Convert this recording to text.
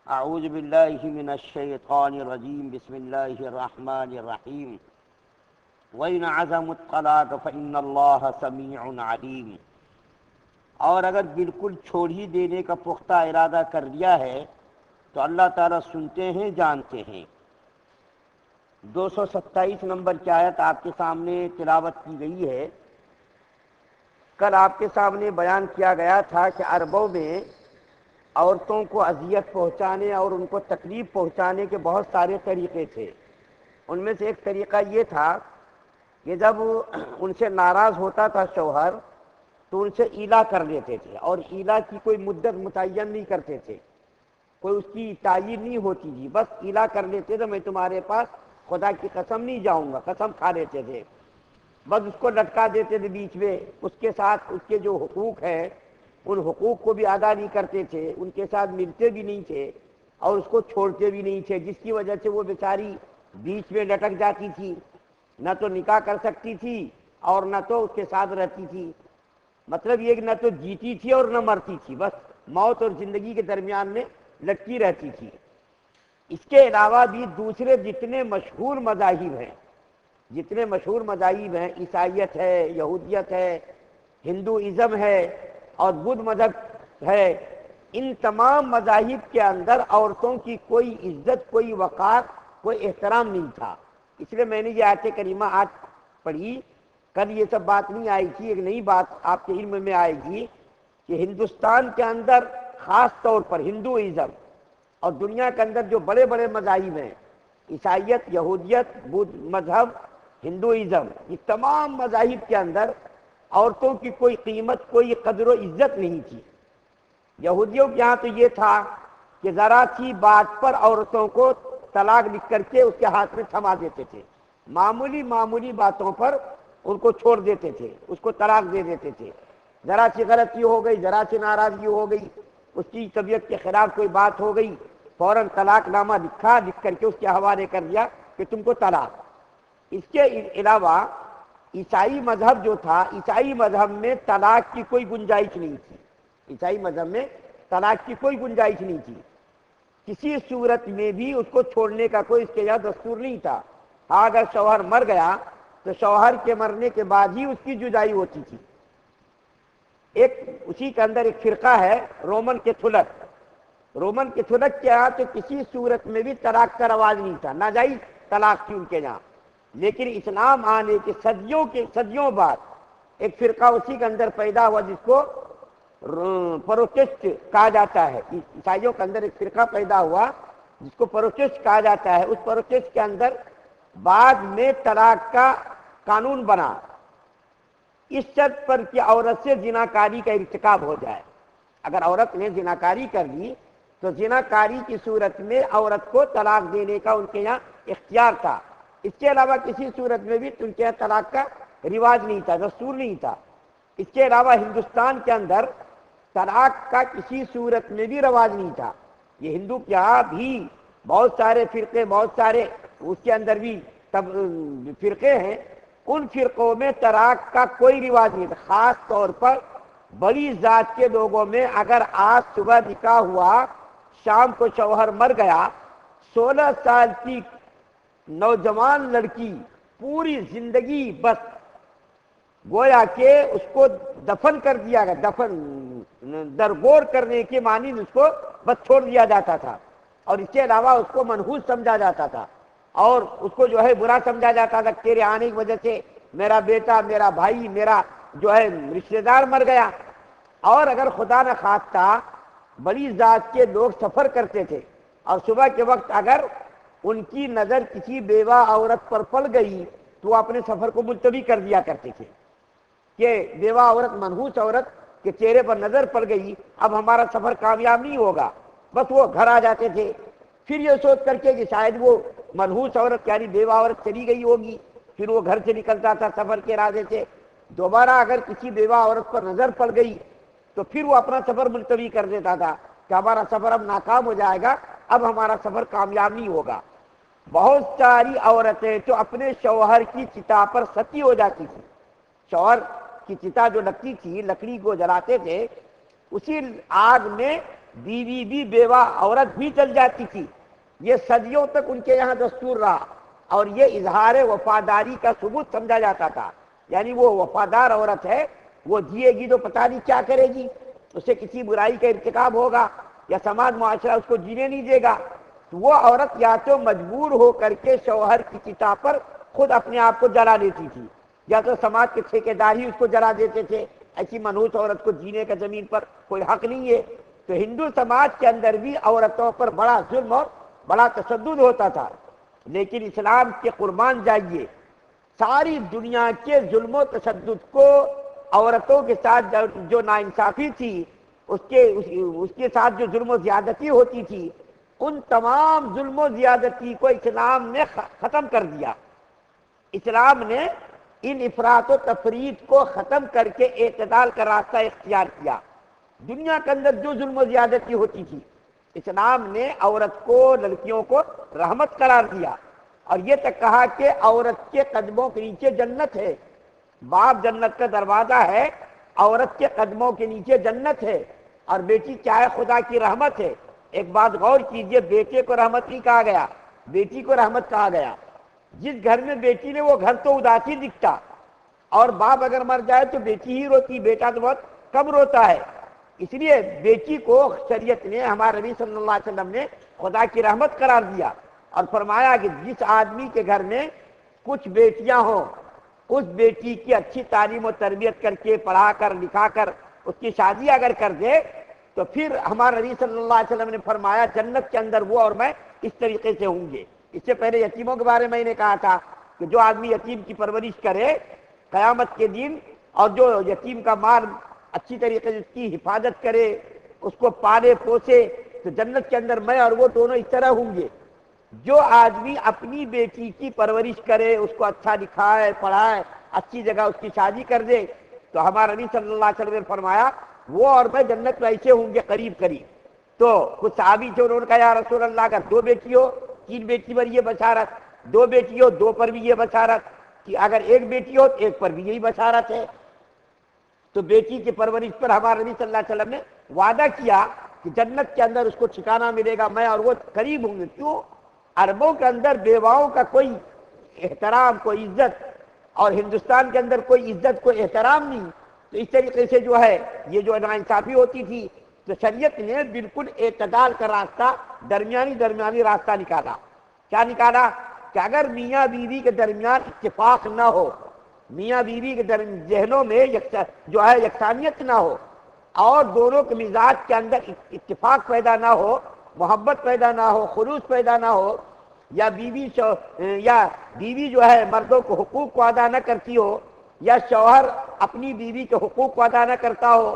اعوذ باللہ من الشیطان الرجیم بسم اللہ الرحمن الرحیم وَإِنْ عَزَمُوا الطَّلَاقَ فَإِنَّ اللَّهَ سَمِيعٌ عَلِيمٌ۔ اور اگر بالکل چھوڑ ہی دینے کا پختہ ارادہ کر لیا ہے تو اللہ تعالیٰ سنتے ہیں، جانتے ہیں۔ 227 نمبر کی آیت آپ کے سامنے تلاوت کی گئی ہے۔ کل آپ کے سامنے بیان کیا گیا تھا کہ عربوں میں عورتوں کو اذیت پہنچانے اور ان کو تکلیف پہنچانے کے بہت سارے طریقے تھے۔ ان میں سے ایک طریقہ یہ تھا کہ جب ان سے ناراض ہوتا تھا شوہر تو ان سے ایلا کر لیتے تھے، اور ایلا کی کوئی مدت متعین نہیں کرتے تھے، کوئی اس کی تعین نہیں ہوتی تھی، بس ایلا کر لیتے تھے، میں تمہارے پاس خدا کی قسم نہیں جاؤں گا، قسم کھا لیتے تھے، بس اس کو لٹکا دیتے تھے بیچ میں، اس کے ساتھ اس کے جو حقوق ہیں ان حقوق کو بھی ادا نہیں کرتے تھے، ان کے ساتھ ملتے بھی نہیں تھے اور اس کو چھوڑتے بھی نہیں تھے، جس کی وجہ سے وہ بیچاری بیچ میں لٹک جاتی تھی، نہ تو نکاح کر سکتی تھی اور نہ تو اس کے ساتھ رہتی تھی۔ مطلب یہ کہ نہ تو جیتی تھی اور نہ مرتی تھی، بس موت اور زندگی کے درمیان میں لٹکی رہتی تھی۔ اس کے علاوہ بھی دوسرے جتنے مشہور مذاہب ہیں، عیسائیت ہے، یہودیت ہے، ہندوازم ہے اور بدھ مذہب ہے، ان تمام مذاہب کے اندر عورتوں کی کوئی عزت، کوئی وقار، کوئی احترام نہیں تھا۔ اس لیے میں نے یہ آیت کریمہ آج پڑھی، کل یہ سب بات نہیں آئی تھی، ایک نئی بات آپ کے علم میں آئے گی کہ ہندوستان کے اندر خاص طور پر ہندوازم اور دنیا کے اندر جو بڑے بڑے مذاہب ہیں، عیسائیت، یہودیت، بدھ مذہب، ہندوازم، یہ تمام مذاہب کے اندر عورتوں کی کوئی قیمت، کوئی قدر و عزت نہیں تھی۔ یہودیوں کے یہاں تو یہ تھا کہ ذرا سی بات پر عورتوں کو طلاق لکھ کر کے اس کے ہاتھ میں تھما دیتے تھے، معمولی باتوں پر ان کو چھوڑ دیتے تھے، اس کو طلاق دے دیتے تھے، ذرا سی غلطی ہو گئی، ذرا سی ناراضگی ہو گئی، اس کی طبیعت کے خلاف کوئی بات ہو گئی، فوراً طلاق نامہ لکھ کر کے اس کے حوالے کر دیا کہ تم کو طلاق۔ اس کے علاوہ عیسائی مذہب جو تھا، عیسائی مذہب میں طلاق کی کوئی گنجائش نہیں تھی، عیسائی مذہب میں طلاق کی کوئی گنجائش نہیں تھی، کسی صورت میں بھی اس کو چھوڑنے کا کوئی اس کے یہاں دستور نہیں تھا۔ اگر شوہر مر گیا تو شوہر کے مرنے کے بعد ہی اس کی جدائی ہوتی تھی۔ اسی کے اندر ایک فرقہ ہے رومن کیتھولک کے یہاں تو کسی صورت میں بھی طلاق کا رواج نہیں تھا، ناجائز طلاق تھی ان کے یہاں۔ لیکن اسلام آنے کے صدیوں بعد ایک فرقہ اسی کے اندر پیدا ہوا جس کو پروٹسٹ کہا جاتا ہے۔ عیسائیوں کے اندر ایک فرقہ پیدا ہوا جس کو پروٹسٹ کہا جاتا ہے۔ اس پروٹسٹ کے اندر بعد میں طلاق کا قانون بنا، اس شرط پر کہ عورت سے زناکاری کا ارتکاب ہو جائے۔ اگر عورت نے زناکاری کر لی تو زناکاری کی صورت میں عورت کو طلاق دینے کا ان کے یہاں اختیار تھا۔ اس کے علاوہ کسی صورت میں بھی ان کے یہاں طلاق کا رواج نہیں تھا، دستور نہیں تھا۔ اس کے علاوہ ہندوستان کے اندر طلاق کا کسی صورت میں بھی رواج نہیں تھا۔ یہ ہندو کے یہاں بھی بہت سارے فرقے، بہت سارے اس کے اندر بھی فرقے ہیں، ان فرقوں میں طلاق کا کوئی رواج نہیں تھا۔ خاص طور پر بڑی ذات کے لوگوں میں اگر آج صبح نکاح ہوا، شام کو شوہر مر گیا، 16 سال کی نوجوان لڑکی پوری زندگی بس گویا کہ اس کو دفن کر دیا گیا، درگور کرنے کے معنی اس کو بس چھوڑ دیا جاتا تھا، اور اس کے علاوہ اس کو منحوس سمجھا جاتا تھا، اور اس کو جو ہے برا سمجھا جاتا تھا، تیرے آنے کی وجہ سے میرا بیٹا، میرا بھائی، میرا جو ہے رشتہ دار مر گیا۔ اور اگر خدا نہ خواستہ بڑی ذات کے لوگ سفر کرتے تھے اور صبح کے وقت اگر ان کی نظر کسی بیوہ عورت پر پڑ گئی تو وہ اپنے سفر کو ملتوی کر دیا کرتے تھے کہ بیوہ عورت، منحوس عورت کے چہرے پر نظر پڑ گئی، اب ہمارا سفر کامیاب نہیں ہوگا، بس وہ گھر آ جاتے تھے، پھر یہ سوچ کر کے کہ شاید وہ منحوس عورت یعنی بیوہ عورت چلی گئی ہوگی، پھر وہ گھر سے نکلتا تھا سفر کے ارادے سے، دوبارہ اگر کسی بیوہ عورت پر نظر پڑ گئی تو پھر وہ اپنا سفر ملتوی کر دیتا تھا کہ ہمارا سفر اب ناکام ہو جائے گا، اب ہمارا سفر کامیاب نہیں ہوگا۔ بہت ساری عورتیں تو اپنے شوہر کی چتا پر ستی ہو جاتی تھی۔ شوہر کی چتا جو لگتی تھی، لکڑی کو جلاتے تھے، اسی آگ میں بیوی بھی بیوہ عورت بھی چل جاتی تھی. یہ صدیوں تک ان کے یہاں دستور رہا اور یہ اظہار وفاداری کا ثبوت سمجھا جاتا تھا. یعنی وہ وفادار عورت ہے، وہ جیے گی تو پتہ نہیں کیا کرے گی، اسے کسی برائی کا ارتکاب ہوگا یا سماج معاشرہ اس کو جینے نہیں دے گا. تو وہ عورت یا تو مجبور ہو کر کے شوہر کی چتا پر خود اپنے آپ کو جلا دیتی تھی، یا تو سماج کے ٹھیکیدار ہی اس کو جلا دیتے تھے. ایسی منحوس عورت کو جینے کا زمین پر کوئی حق نہیں ہے. تو ہندو سماج کے اندر بھی عورتوں پر بڑا ظلم اور بڑا تشدد ہوتا تھا. لیکن اسلام کے قربان جائیے، ساری دنیا کے ظلم و تشدد کو عورتوں کے ساتھ جو ناانصافی تھی، اس کے ساتھ جو ظلم و زیادتی ہوتی تھی، ان تمام ظلم و زیادتی کو اسلام نے ختم کر دیا. اسلام نے ان افراط و تفریط کو ختم کر کے اعتدال کا راستہ اختیار کیا. دنیا کے اندر جو ظلم و زیادتی ہوتی تھی، اسلام نے عورت کو، لڑکیوں کو رحمت قرار دیا اور یہ تک کہا کہ عورت کے قدموں کے نیچے جنت ہے. باپ جنت کا دروازہ ہے، عورت کے قدموں کے نیچے جنت ہے. اور بیٹی کیا ہے؟ خدا کی رحمت ہے. ایک بات غور کیجئے، بیٹے کو رحمت نہیں کہا گیا، بیٹی کو رحمت کہا گیا. جس گھر میں بیٹی نے وہ گھر تو اداسی دکھتا، اور باپ اگر مر جائے تو بیٹی ہی روتی، بیٹا تو بہت کم روتا ہے. اس لیے بیٹی کو شریعت نے، ہمارے نبی صلی اللہ علیہ وسلم نے خدا کی رحمت قرار دیا اور فرمایا کہ جس آدمی کے گھر میں کچھ بیٹیاں ہوں، اس بیٹی کی اچھی تعلیم و تربیت کر کے، پڑھا کر، لکھا کر اس کی شادی اگر کر دے تو پھر ہمارے نبی صلی اللہ علیہ وسلم نے فرمایا جنت کے اندر وہ اور میں اس طریقے سے ہوں گے. اس سے پہلے یتیموں کے بارے میں نے کہا تھا کہ جو آدمی یتیم کی پرورش کرے قیامت کے دن، اور جو یتیم کا مال اچھی طریقے سے اس کی حفاظت کرے، اس کو پالے پوسے، تو جنت کے اندر میں اور وہ دونوں اس طرح ہوں گے. جو آدمی اپنی بیٹی کی پرورش کرے، اس کو اچھا لکھائے، پڑھائے، اچھی جگہ اس کی شادی کر دے، تو ہمارا نبی صلی اللہ علیہ وسلم نے فرمایا وہ اور میں جنت میں ایسے ہوں گے قریب قریب. تو کچھ صحابی جو انہوں نے کہا یا رسول اللہ، اگر 2 بیٹی ہو، 3 بیٹی پر یہ بشارت، 2 بیٹی ہو 2 پر بھی یہ بشارت، کہ اگر 1 بیٹی ہو تو 1 پر بھی یہی بشارت ہے. تو بیٹی کی پرورش پر ہمارے نبی صلی اللہ علیہ وسلم نے وعدہ کیا کہ جنت کے اندر اس کو ٹھکانہ ملے گا، میں اور وہ قریب ہوں گے. کیوں؟ عربوں کے اندر بیواؤں کا کوئی احترام، کوئی عزت، اور ہندوستان کے اندر کوئی عزت، کوئی احترام نہیں. تو اس طریقے سے جو ہے یہ جو ناانصافی ہوتی تھی، تو شریعت نے بالکل اعتدال کا راستہ، درمیانی راستہ نکالا. کیا نکالا؟ کہ اگر میاں بیوی کے درمیان اتفاق نہ ہو، میاں بیوی کے ذہنوں میں جو ہے یکسانیت نہ ہو، اور دونوں کے مزاج کے اندر اتفاق پیدا نہ ہو، محبت پیدا نہ ہو، خلوص پیدا نہ ہو، یا بیوی جو ہے مردوں کو حقوق کو ادا نہ کرتی ہو، یا شوہر اپنی بیوی کے حقوق کو ادا نہ کرتا ہو،